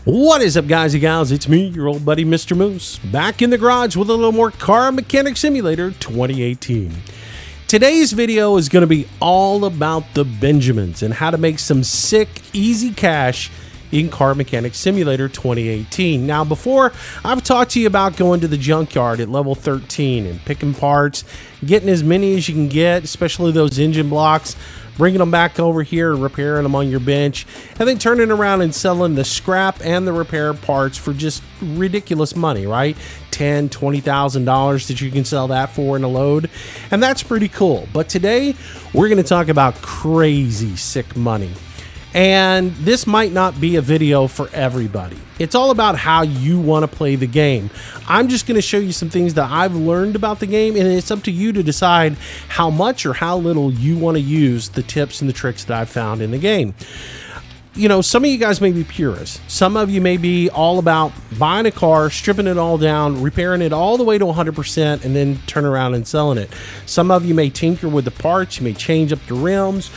What is up, guys and gals? It's me, your old buddy Mr. Moose, back in the garage with a little more Car Mechanic Simulator 2018. Today's video is going to be all about the Benjamins and how to make some sick, easy cash in Car Mechanic Simulator 2018. Now, before, I've talked to you about going to the junkyard at level 13 and picking parts, getting as many as you can get, especially those engine blocks, bringing them back over here and repairing them on your bench, and then turning around and selling the scrap and the repair parts for just ridiculous money, right? $10,000, $20,000 that you can sell that for in a load, and that's pretty cool. But today, we're going to talk about crazy sick money. And this might not be a video for everybody. It's all about how you want to play the game. I'm just going to show you some things that I've learned about the game, and it's up to you to decide how much or how little you want to use the tips and the tricks that I've found in the game. You know, some of you guys may be purists. Some of you may be all about buying a car, stripping it all down, repairing it all the way to 100%, and then turn around and selling it. Some of you may tinker with the parts, you may change up the rims,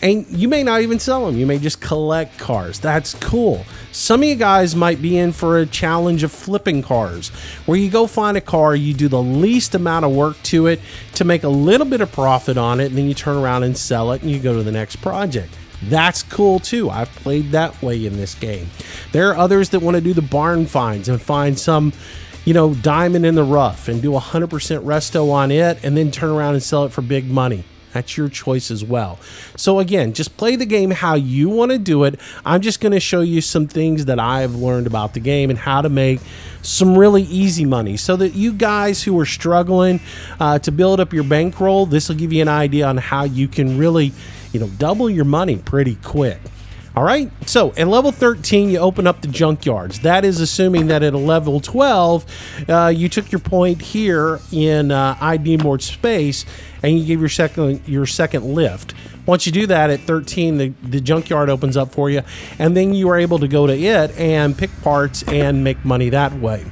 and you may not even sell them. You may just collect cars. That's cool. Some of you guys might be in for a challenge of flipping cars, where you go find a car, you do the least amount of work to it to make a little bit of profit on it, and then you turn around and sell it, and you go to the next project. That's cool too. I've played that way in this game. There are others that want to do the barn finds and find some, you know, diamond in the rough and do 100% resto on it and then turn around and sell it for big money. That's your choice as well. So again, just play the game how you want to do it. I'm just going to show you some things that I've learned about the game and how to make some really easy money, so that you guys who are struggling to build up your bankroll, this will give you an idea on how you can really, you know, double your money pretty quick. All right, so at level 13, you open up the junkyards. That is assuming that at a level 12, you took your point here in ID More Space, and you give your second lift. Once you do that at 13, the junkyard opens up for you, and then you are able to go to it and pick parts and make money that way.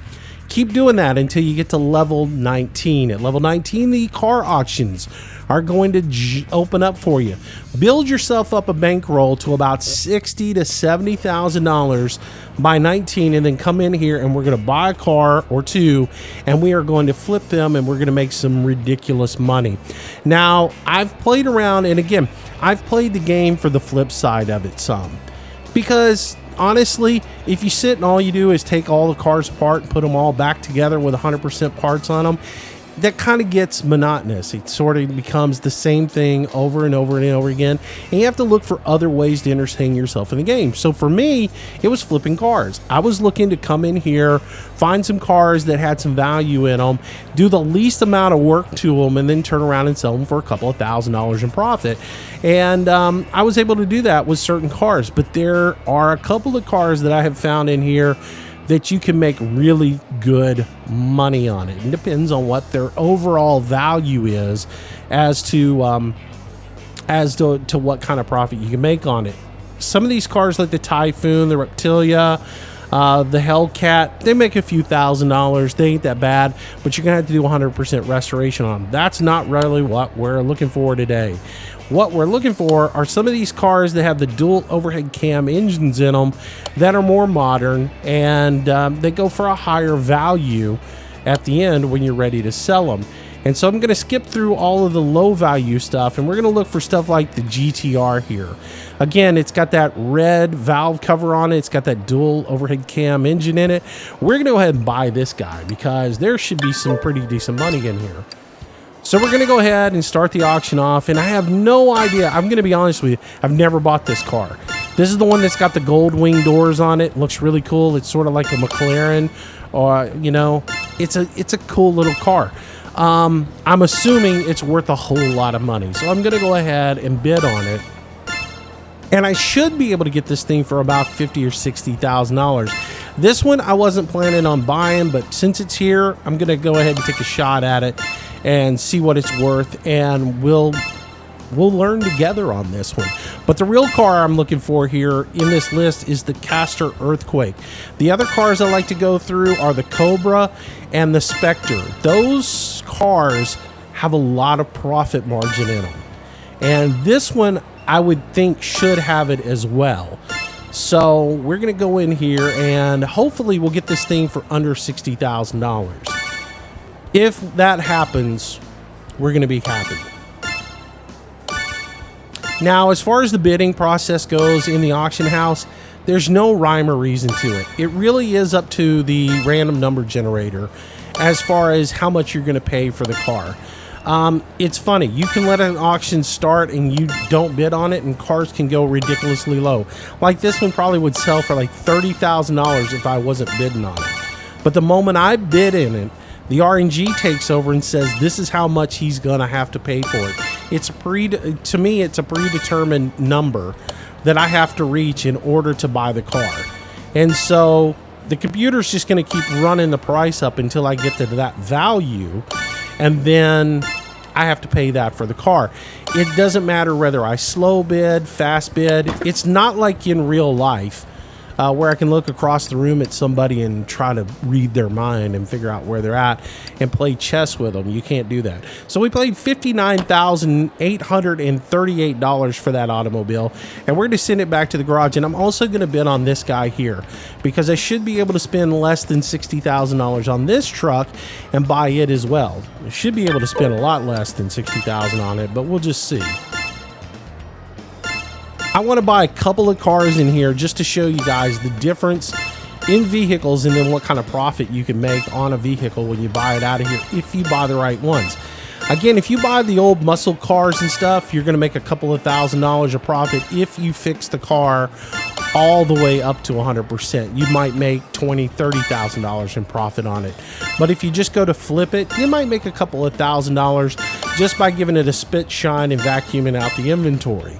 Keep doing that until you get to level 19. At level 19, the car auctions are going to open up for you. Build yourself up a bankroll to about $60,000 to $70,000 by 19, and then come in here and we're going to buy a car or two, and we are going to flip them, and we're going to make some ridiculous money. Now, I've played around, and again, I've played the game for the flip side of it some, because honestly, if you sit and all you do is take all the cars apart and put them all back together with 100% parts on them, that kind of gets monotonous. It sort of becomes the same thing over and over and over again, and you have to look for other ways to entertain yourself in the game. So for me, it was flipping cars. I was looking to come in here, find some cars that had some value in them, do the least amount of work to them, and then turn around and sell them for a couple of $1,000s in profit. And I was able to do that with certain cars, but there are a couple of cars that I have found in here that you can make really good money on it. It depends on what their overall value is as to what kind of profit you can make on it. Some of these cars, like the Typhoon, the Reptilia, the Hellcat, they make a few $1,000s. They ain't that bad, but you're gonna have to do 100% restoration on them. That's not really what we're looking for today. What we're looking for are some of these cars that have the dual overhead cam engines in them that are more modern, and they go for a higher value at the end when you're ready to sell them. And so I'm going to skip through all of the low value stuff, and we're going to look for stuff like the GTR here. Again, it's got that red valve cover on it. It's got that dual overhead cam engine in it. We're going to go ahead and buy this guy because there should be some pretty decent money in here. So we're going to go ahead and start the auction off, and I have no idea. I'm going to be honest with you. I've never bought this car. This is the one that's got the gold wing doors on it. Looks really cool. It's sort of like a McLaren, or, you know, it's a cool little car. I'm assuming it's worth a whole lot of money. So I'm going to go ahead and bid on it. And I should be able to get this thing for about $50,000 or $60,000. This one I wasn't planning on buying, but since it's here, I'm going to go ahead and take a shot at it and see what it's worth, and we'll learn together on this one. But the real car I'm looking for here in this list is the Castor Earthquake. The other cars I like to go through are the Cobra and the Spectre. Those cars have a lot of profit margin in them, and this one I would think should have it as well. So we're going to go in here and hopefully we'll get this thing for under $60,000. If that happens, we're going to be happy. Now, as far as the bidding process goes in the auction house, there's no rhyme or reason to it. It really is up to the random number generator as far as how much you're going to pay for the car. It's funny. You can let an auction start and you don't bid on it, and cars can go ridiculously low. Like this one probably would sell for like $30,000 if I wasn't bidding on it. But the moment I bid in it, the RNG takes over and says this is how much he's going to have to pay for it. To me, it's a predetermined number that I have to reach in order to buy the car. And so the computer's just going to keep running the price up until I get to that value, and then I have to pay that for the car. It doesn't matter whether I slow bid, fast bid. It's not like in real life where I can look across the room at somebody and try to read their mind and figure out where they're at and play chess with them. You can't do that. So we paid $59,838 for that automobile, and we're going to send it back to the garage. And I'm also going to bid on this guy here because I should be able to spend less than $60,000 on this truck and buy it as well. I should be able to spend a lot less than $60,000 on it, but we'll just see. I want to buy a couple of cars in here just to show you guys the difference in vehicles and then what kind of profit you can make on a vehicle when you buy it out of here if you buy the right ones. Again, if you buy the old muscle cars and stuff, you're going to make a couple of $1,000s of profit if you fix the car all the way up to 100%. You might make $20,000, $30,000 in profit on it. But if you just go to flip it, you might make a couple of $1,000s just by giving it a spit shine and vacuuming out the inventory.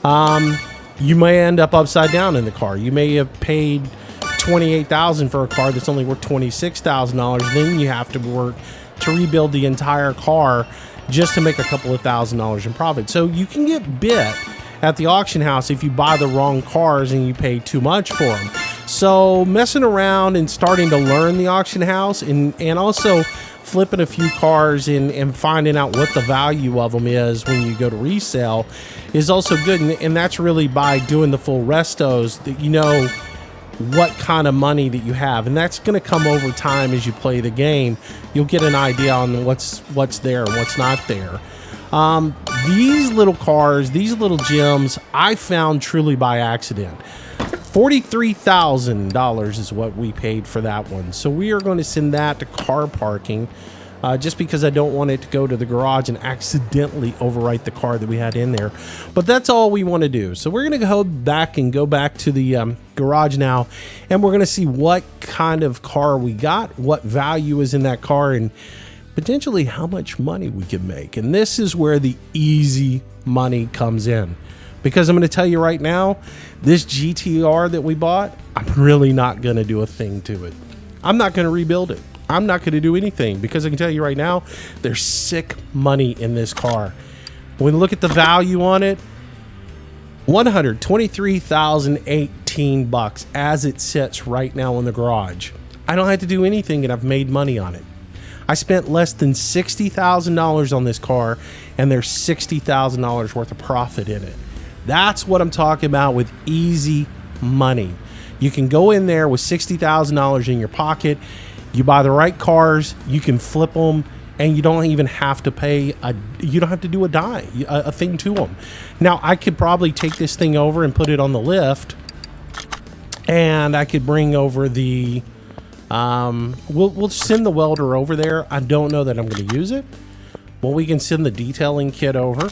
You may end up upside down in the car. You may have paid $28,000 for a car that's only worth $26,000. Then you have to work to rebuild the entire car just to make a couple of $1,000s in profit. So you can get bit at the auction house if you buy the wrong cars and you pay too much for them. So messing around and starting to learn the auction house and also flipping a few cars and finding out what the value of them is when you go to resell is also good. And that's really by doing the full restos that you know what kind of money that you have. And that's going to come over time as you play the game. You'll get an idea on what's there and what's not there. These little cars, these little gems, I found truly by accident. $43,000 is what we paid for that one. So we are going to send that to car parking just because I don't want it to go to the garage and accidentally overwrite the car that we had in there. But that's all we want to do. So we're going to go back to the garage now, and we're going to see what kind of car we got, what value is in that car, and potentially how much money we can make. And this is where the easy money comes in. Because I'm going to tell you right now, this GTR that we bought, I'm really not going to do a thing to it. I'm not going to rebuild it. I'm not going to do anything because I can tell you right now, there's sick money in this car. When we look at the value on it, $123,018 as it sits right now in the garage. I don't have to do anything and I've made money on it. I spent less than $60,000 on this car and there's $60,000 worth of profit in it. That's what I'm talking about with easy money. You can go in there with $60,000 in your pocket. You buy the right cars, you can flip them, and you don't even have to pay you don't have to do a thing to them. Now, I could probably take this thing over and put it on the lift, and I could bring over the we'll send the welder over there. I don't know that I'm going to use it. Well, we can send the detailing kit over.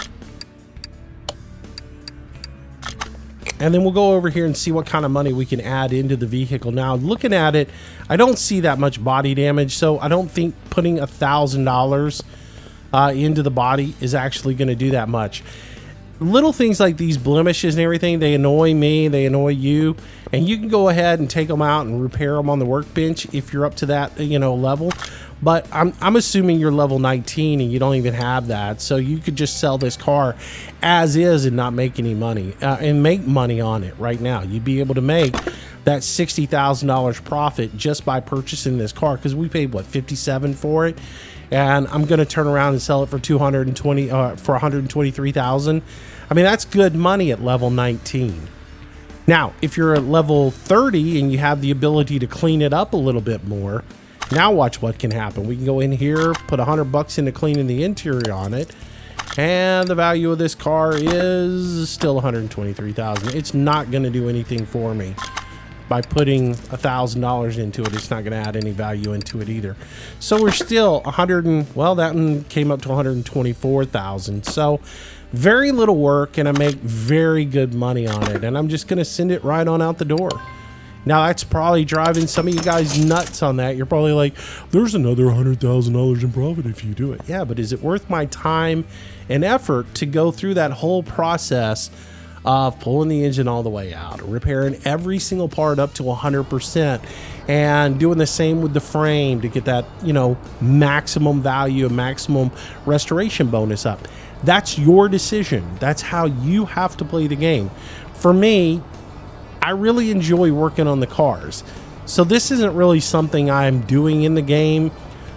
And then we'll go over here and see what kind of money we can add into the vehicle. Now, looking at it, I don't see that much body damage, so I don't think putting $1,000 into the body is actually going to do that much. Little things like these blemishes and everything, they annoy me, they annoy you, and you can go ahead and take them out and repair them on the workbench if you're up to that, level. But I'm assuming you're level 19 and you don't even have that, so you could just sell this car as is and not make any money and make money on it right now. You'd be able to make that $60,000 profit just by purchasing this car because we paid what, $57,000 for it, and I'm going to turn around and sell it for $123,000. I mean, that's good money at level 19. Now, if you're at level 30 and you have the ability to clean it up a little bit more, now watch what can happen. We can go in here, put $100 into cleaning the interior on it, and the value of this car is still $123,000. It's not going to do anything for me. By putting $1,000 into it, it's not going to add any value into it either. So we're still well, that one came up to $124,000. So very little work, and I make very good money on it. And I'm just going to send it right on out the door. Now that's probably driving some of you guys nuts on that. You're probably like, there's another $100,000 in profit if you do it. Yeah, but is it worth my time and effort to go through that whole process of pulling the engine all the way out, repairing every single part up to 100%, and doing the same with the frame to get that, you know, maximum value and maximum restoration bonus up? That's your decision. That's how you have to play the game. For me, I really enjoy working on the cars. So this isn't really something I'm doing in the game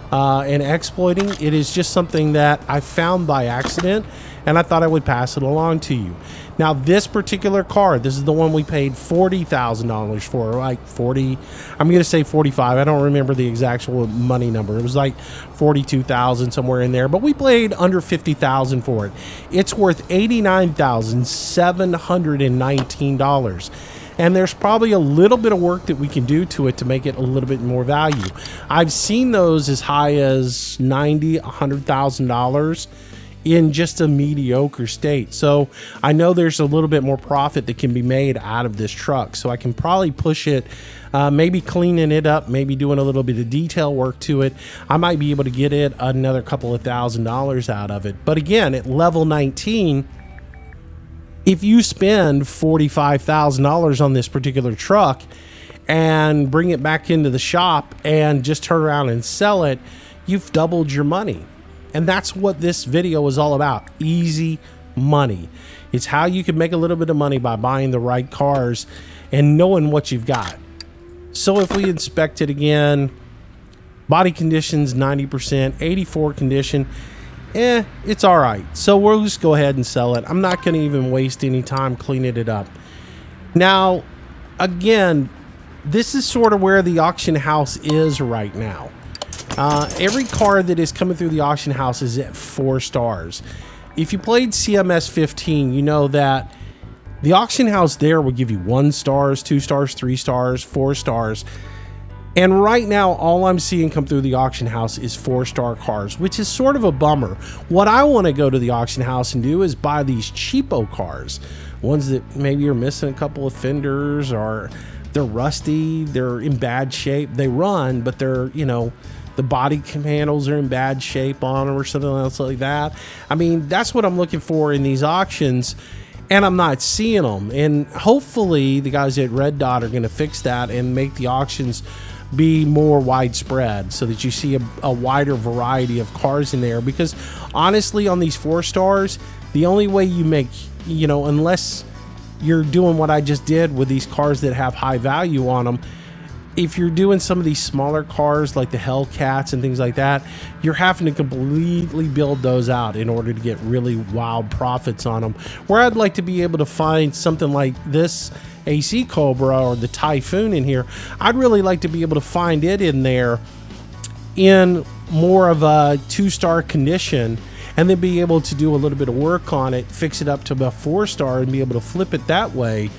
and exploiting. It is just something that I found by accident, and I thought I would pass it along to you. Now, this particular car, this is the one we paid $40,000 for, like 40, I'm going to say 45. I don't remember the exact money number. It was like 42,000, somewhere in there, but we paid under 50,000 for it. It's worth $89,719. And there's probably a little bit of work that we can do to it to make it a little bit more value. I've seen those as high as $90,000, $100,000 in just a mediocre state. So I know there's a little bit more profit that can be made out of this truck. So I can probably push it, maybe cleaning it up, maybe doing a little bit of detail work to it. I might be able to get it another couple of $1,000s out of it. But again, at level 19, if you spend $45,000 on this particular truck and bring it back into the shop and just turn around and sell it, you've doubled your money. And that's what this video is all about. Easy money. It's how you can make a little bit of money by buying the right cars and knowing what you've got. So if we inspect it again, body conditions 90%, 84 condition, it's all right. So we'll just go ahead and sell it. I'm not going to even waste any time cleaning it up. Now, again, this is sort of where the auction house is right now. Every car that is coming through the auction house is at 4 stars. If you played CMS 15, you know that the auction house there will give you 1 stars, 2 stars, 3 stars, 4 stars. And right now, all I'm seeing come through the auction house is 4-star cars, which is sort of a bummer. What I want to go to the auction house and do is buy these cheapo cars, ones that maybe are missing a couple of fenders, or they're rusty, they're in bad shape. They run, but they're, you know, the body handles are in bad shape on them or something else like that. I mean, that's what I'm looking for in these auctions, and I'm not seeing them. And hopefully the guys at Red Dot are going to fix that and make the auctions be more widespread so that you see a wider variety of cars in there. Because honestly, on these 4 stars, the only way you make, you know, unless you're doing what I just did with these cars that have high value on them, if you're doing some of these smaller cars like the Hellcats and things like that, you're having to completely build those out in order to get really wild profits on them. Where I'd like to be able to find something like this AC Cobra or the Typhoon in here, I'd really like to be able to find it in there in more of a 2-star condition, and then be able to do a little bit of work on it, fix it up to about 4-star, and be able to flip it that way.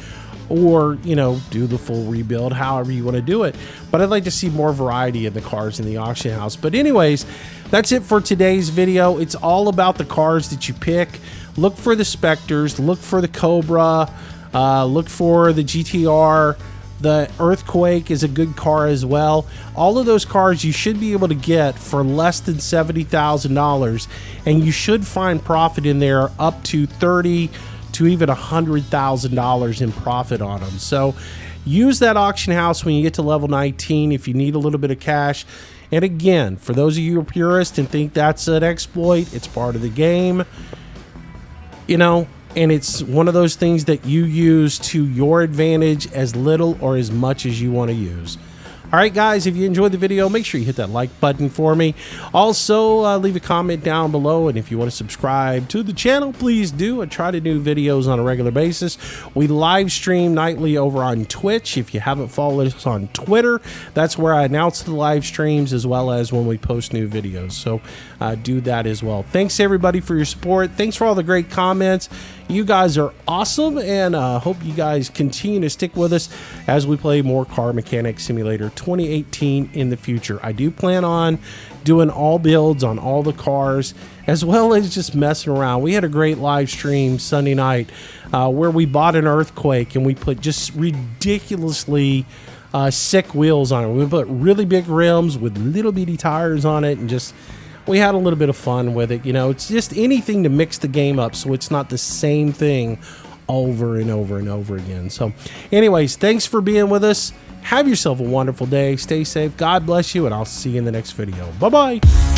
Or, you know, do the full rebuild, however you want to do it. But I'd like to see more variety in the cars in the auction house. But anyways, that's it for today's video. It's all about the cars that you pick. Look for the Spectres, look for the Cobra, look for the GTR. The Earthquake is a good car as well. All of those cars you should be able to get for less than $70,000, and you should find profit in there up to $30,000 to even $100,000 in profit on them. So use that auction house when you get to level 19 if you need a little bit of cash. And again, for those of you who are purists and think that's an exploit, it's part of the game, you know, and it's one of those things that you use to your advantage as little or as much as you want to use. All right, guys, if you enjoyed the video, make sure you hit that like button for me. Also, leave a comment down below, and if you want to subscribe to the channel, please do. I try to do videos on a regular basis. We live stream nightly over on Twitch. If you haven't followed us on Twitter, that's where I announce the live streams as well as when we post new videos. So do that as well. Thanks, everybody, for your support. Thanks for all the great comments. You guys are awesome, and hope you guys continue to stick with us as we play more Car Mechanic Simulator 2018 in the future. I do plan on doing all builds on all the cars, as well as just messing around. We had a great live stream Sunday night where we bought an Earthquake, and we put just ridiculously sick wheels on it. We put really big rims with little bitty tires on it, and just we had a little bit of fun with it. You know, it's just anything to mix the game up so it's not the same thing over and over and over again. So anyways, thanks for being with us. Have yourself a wonderful day. Stay safe. God bless you, and I'll see you in the next video. Bye-bye.